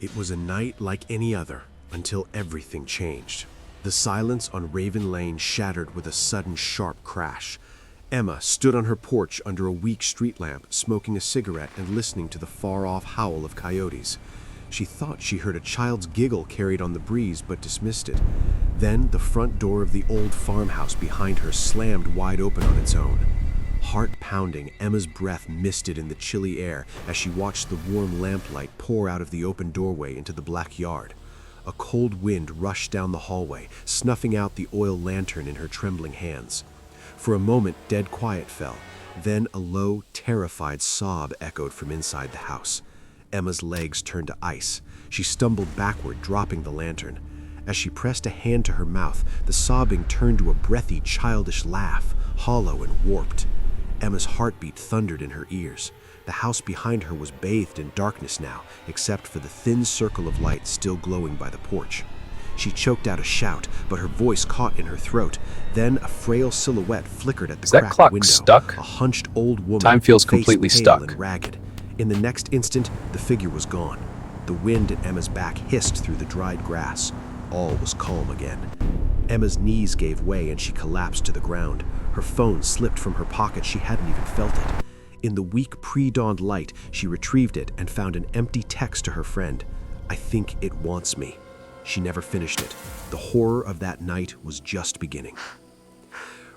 It was a night like any other, until everything changed. The silence on Raven Lane shattered with a sudden sharp crash. Emma stood on her porch under a weak street lamp, smoking a cigarette and listening to the far-off howl of coyotes. She thought she heard a child's giggle carried on the breeze, but dismissed it. Then the front door of the old farmhouse behind her slammed wide open on its own. Heart pounding, Emma's breath misted in the chilly air as she watched the warm lamplight pour out of the open doorway into the black yard. A cold wind rushed down the hallway, snuffing out the oil lantern in her trembling hands. For a moment, dead quiet fell. Then a low, terrified sob echoed from inside the house. Emma's legs turned to ice. She stumbled backward, dropping the lantern. As she pressed a hand to her mouth, the sobbing turned to a breathy, childish laugh, hollow and warped. Emma's heartbeat thundered in her ears. The house behind her was bathed in darkness now, except for the thin circle of light still glowing by the porch. She choked out a shout, but her voice caught in her throat. Then a frail silhouette flickered at the cracked window. Is that clock stuck? A hunched old woman, Time feels face completely pale stuck. and ragged. In the next instant, the figure was gone. The wind at Emma's back hissed through the dried grass. All was calm again. Emma's knees gave way and she collapsed to the ground. Her phone slipped from her pocket. She hadn't even felt it. In the weak pre-dawned light, she retrieved it and found an empty text to her friend. "I think it wants me." She never finished it. The horror of that night was just beginning.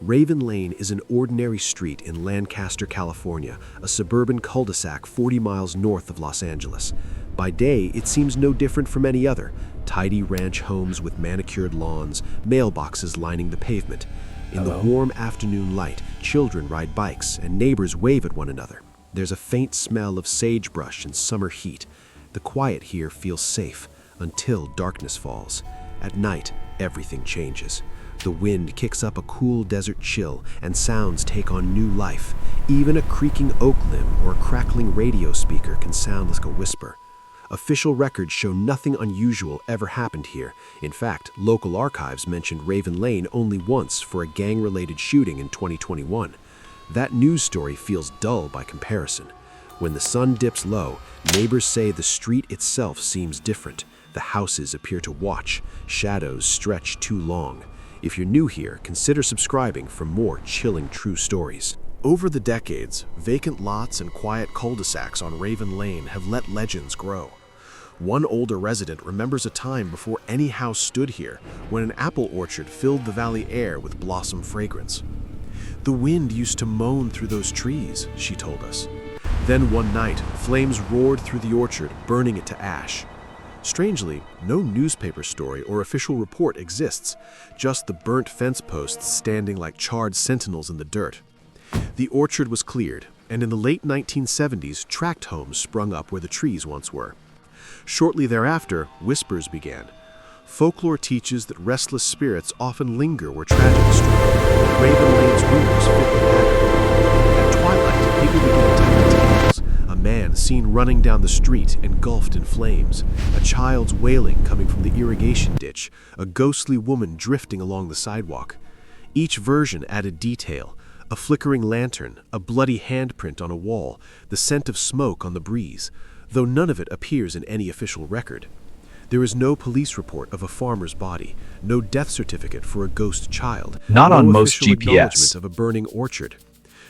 Raven Lane is an ordinary street in Lancaster, California, a suburban cul-de-sac 40 miles north of Los Angeles. By day, it seems no different from any other. Tidy ranch homes with manicured lawns, mailboxes lining the pavement. In the warm afternoon light, children ride bikes and neighbors wave at one another. There's a faint smell of sagebrush and summer heat. The quiet here feels safe until darkness falls. At night, everything changes. The wind kicks up a cool desert chill and sounds take on new life. Even a creaking oak limb or a crackling radio speaker can sound like a whisper. Official records show nothing unusual ever happened here. In fact, local archives mentioned Raven Lane only once for a gang-related shooting in 2021. That news story feels dull by comparison. When the sun dips low, neighbors say the street itself seems different. The houses appear to watch. Shadows stretch too long. If you're new here, consider subscribing for more chilling true stories. Over the decades, vacant lots and quiet cul-de-sacs on Raven Lane have let legends grow. One older resident remembers a time before any house stood here, when an apple orchard filled the valley air with blossom fragrance. "The wind used to moan through those trees," she told us. Then one night, flames roared through the orchard, burning it to ash. Strangely, no newspaper story or official report exists, just the burnt fence posts standing like charred sentinels in the dirt. The orchard was cleared, and in the late 1970s, tract homes sprung up where the trees once were. Shortly thereafter, whispers began. Folklore teaches that restless spirits often linger where tragedy struck. Raven Lane's rumors fit the pattern. At twilight, people began telling tales. A man seen running down the street engulfed in flames, a child's wailing coming from the irrigation ditch, a ghostly woman drifting along the sidewalk. Each version added detail: a flickering lantern, a bloody handprint on a wall, the scent of smoke on the breeze, though none of it appears in any official record. There is no police report of a farmer's body, no death certificate for a ghost child, Not no on most official acknowledgement GPS. of a burning orchard,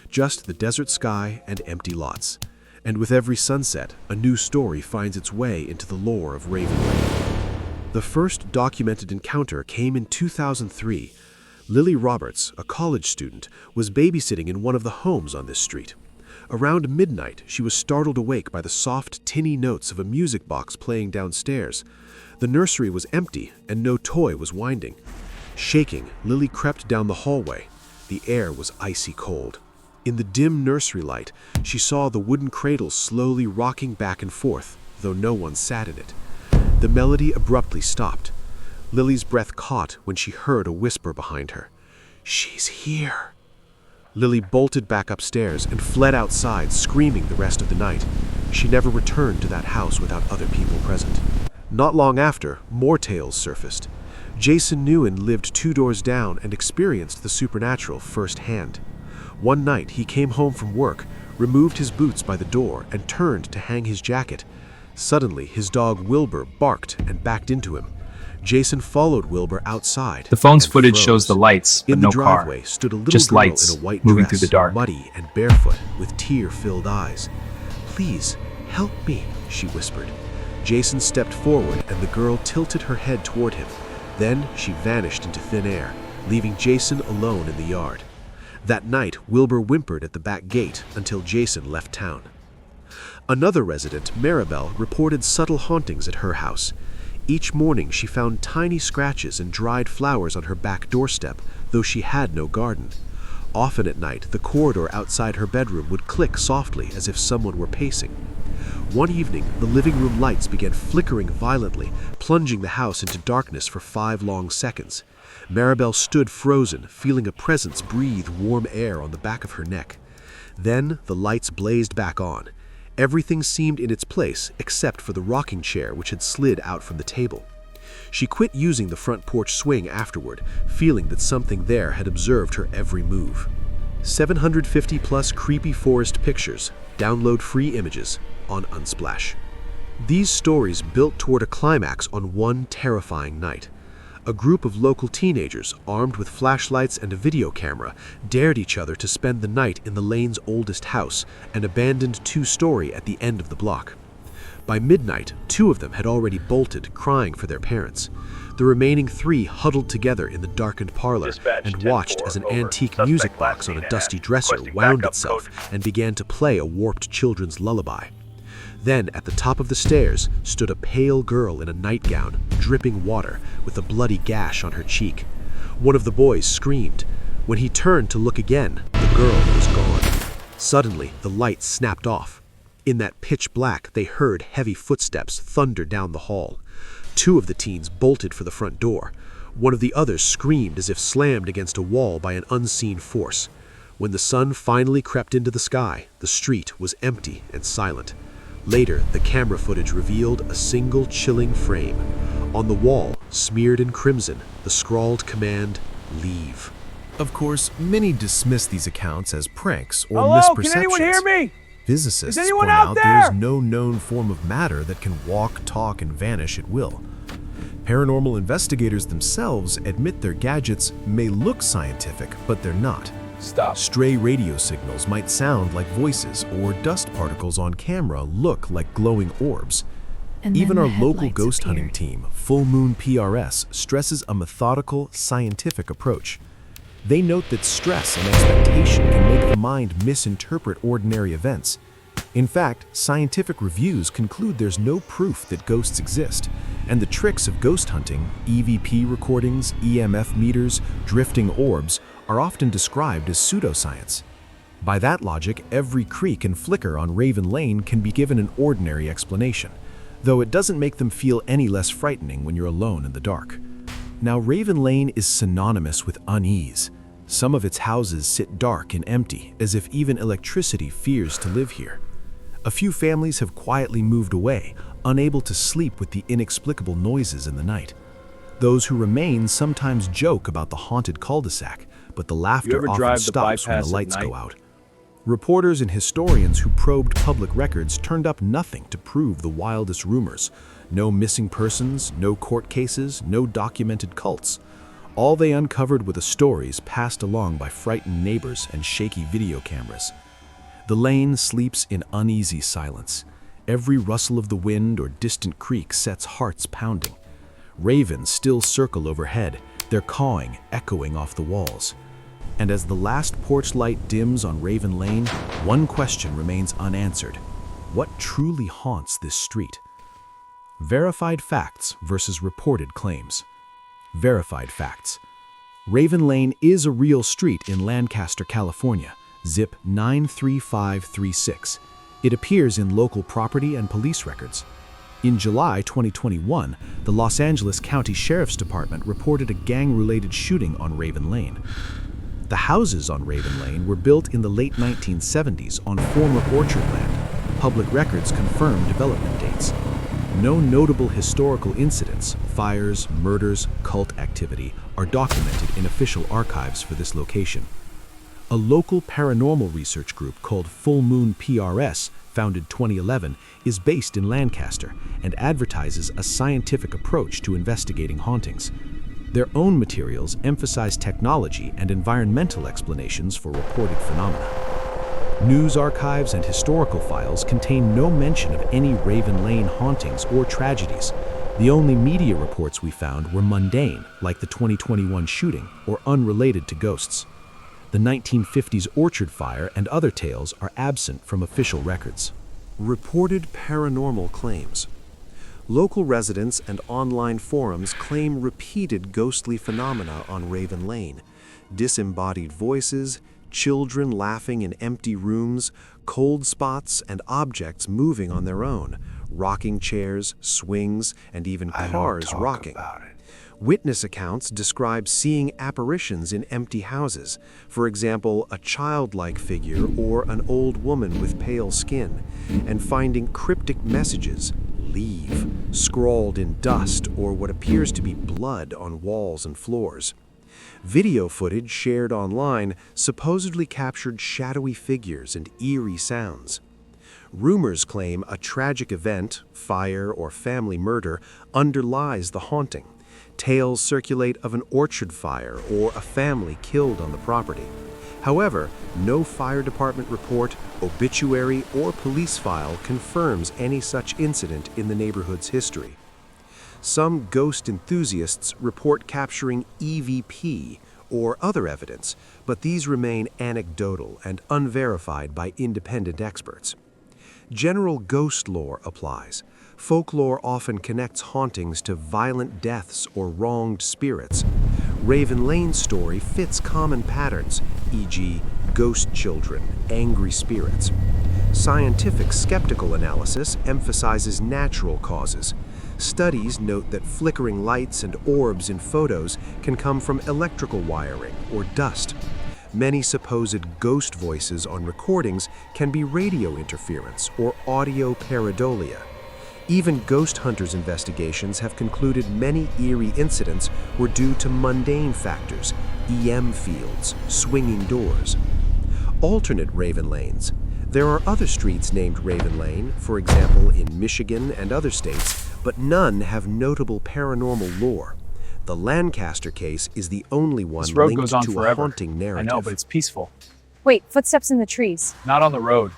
just the desert sky and empty lots. And with every sunset, a new story finds its way into the lore of Raven Lane. The first documented encounter came in 2003. Lily Roberts, a college student, was babysitting in one of the homes on this street. Around midnight, she was startled awake by the soft, tinny notes of a music box playing downstairs. The nursery was empty, and no toy was winding. Shaking, Lily crept down the hallway. The air was icy cold. In the dim nursery light, she saw the wooden cradle slowly rocking back and forth, though no one sat in it. The melody abruptly stopped. Lily's breath caught when she heard a whisper behind her. "She's here." Lily bolted back upstairs and fled outside, screaming the rest of the night. She never returned to that house without other people present. Not long after, more tales surfaced. Jason Newen lived 2 doors down and experienced the supernatural firsthand. One night, he came home from work, removed his boots by the door, and turned to hang his jacket. Suddenly, his dog Wilbur barked and backed into him. Jason followed Wilbur outside. The phone's and footage froze. shows the lights, but In the no car. driveway stood a little Just girl lights in a white moving dress, through the dark. muddy and barefoot, with tear-filled eyes. "Please, help me," she whispered. Jason stepped forward and the girl tilted her head toward him. Then she vanished into thin air, leaving Jason alone in the yard. That night, Wilbur whimpered at the back gate until Jason left town. Another resident, Maribel, reported subtle hauntings at her house. Each morning she found tiny scratches and dried flowers on her back doorstep, though she had no garden. Often at night, the corridor outside her bedroom would click softly as if someone were pacing. One evening, the living room lights began flickering violently, plunging the house into darkness for 5 long seconds. Maribel stood frozen, feeling a presence breathe warm air on the back of her neck. Then the lights blazed back on. Everything seemed in its place except for the rocking chair which had slid out from the table. She quit using the front porch swing afterward, feeling that something there had observed her every move. 750 plus creepy forest pictures. Download free images on Unsplash. These stories built toward a climax on one terrifying night. A group of local teenagers, armed with flashlights and a video camera, dared each other to spend the night in the lane's oldest house, an abandoned 2-story at the end of the block. By midnight, 2 of them had already bolted, crying for their parents. The remaining 3 huddled together in the darkened parlor and watched as an antique music box on a dusty dresser wound itself and began to play a warped children's lullaby. Then, at the top of the stairs, stood a pale girl in a nightgown, dripping water, with a bloody gash on her cheek. One of the boys screamed. When he turned to look again, the girl was gone. Suddenly, the lights snapped off. In that pitch black, they heard heavy footsteps thunder down the hall. 2 of the teens bolted for the front door. One of the others screamed as if slammed against a wall by an unseen force. When the sun finally crept into the sky, the street was empty and silent. Later, the camera footage revealed a single chilling frame. On the wall, smeared in crimson, the scrawled command, "Leave." Of course, many dismiss these accounts as pranks or misperceptions. Can anyone hear me? Physicists Is anyone point out out there? there is no known form of matter that can walk, talk, and vanish at will. Paranormal investigators themselves admit their gadgets may look scientific, but they're not. Stop. Stray radio signals might sound like voices, or dust particles on camera look like glowing orbs. Even our local ghost hunting team, Full Moon PRS, stresses a methodical, scientific approach. They note that stress and expectation can make the mind misinterpret ordinary events. In fact, scientific reviews conclude there's no proof that ghosts exist, and the tricks of ghost hunting, EVP recordings, EMF meters, drifting orbs, are often described as pseudoscience. By that logic, every creak and flicker on Raven Lane can be given an ordinary explanation, though it doesn't make them feel any less frightening when you're alone in the dark. Now, Raven Lane is synonymous with unease. Some of its houses sit dark and empty, as if even electricity fears to live here. A few families have quietly moved away, unable to sleep with the inexplicable noises in the night. Those who remain sometimes joke about the haunted cul-de-sac, but the laughter often stops when the lights go out. Reporters and historians who probed public records turned up nothing to prove the wildest rumors. No missing persons, no court cases, no documented cults. All they uncovered were the stories passed along by frightened neighbors and shaky video cameras. The lane sleeps in uneasy silence. Every rustle of the wind or distant creak sets hearts pounding. Ravens still circle overhead, their cawing echoing off the walls. And as the last porch light dims on Raven Lane, one question remains unanswered. What truly haunts this street? Verified facts versus reported claims. Verified facts. Raven Lane is a real street in Lancaster, California, zip 93536. It appears in local property and police records. In July 2021, the Los Angeles County Sheriff's Department reported a gang-related shooting on Raven Lane. The houses on Raven Lane were built in the late 1970s on former orchard land. Public records confirm development dates. No notable historical incidents, fires, murders, cult activity are documented in official archives for this location. A local paranormal research group called Full Moon PRS founded 2011, is based in Lancaster and advertises a scientific approach to investigating hauntings. Their own materials emphasize technology and environmental explanations for reported phenomena. News archives and historical files contain no mention of any Raven Lane hauntings or tragedies. The only media reports we found were mundane, like the 2021 shooting, or unrelated to ghosts. The 1950s orchard fire and other tales are absent from official records. Reported paranormal claims. Local residents and online forums claim repeated ghostly phenomena on Raven Lane. Disembodied voices, children laughing in empty rooms, cold spots, and objects moving on their own, rocking chairs, swings, and even cars rocking. Witness accounts describe seeing apparitions in empty houses, for example, a childlike figure or an old woman with pale skin, and finding cryptic messages, "Leave," scrawled in dust or what appears to be blood on walls and floors. Video footage shared online supposedly captured shadowy figures and eerie sounds. Rumors claim a tragic event, fire or family murder, underlies the haunting. Tales circulate of an orchard fire or a family killed on the property. However, no fire department report, obituary, or police file confirms any such incident in the neighborhood's history. Some ghost enthusiasts report capturing EVP or other evidence, but these remain anecdotal and unverified by independent experts. General ghost lore applies. Folklore often connects hauntings to violent deaths or wronged spirits. Raven Lane's story fits common patterns, e.g., ghost children, angry spirits. Scientific skeptical analysis emphasizes natural causes. Studies note that flickering lights and orbs in photos can come from electrical wiring or dust. Many supposed ghost voices on recordings can be radio interference or audio pareidolia. Even ghost hunters' investigations have concluded many eerie incidents were due to mundane factors, EM fields, swinging doors. Alternate Raven Lanes. There are other streets named Raven Lane, for example in Michigan and other states, but none have notable paranormal lore. The Lancaster case is the only one linked to a haunting narrative. I know, but it's peaceful. Wait, footsteps in the trees. Not on the road.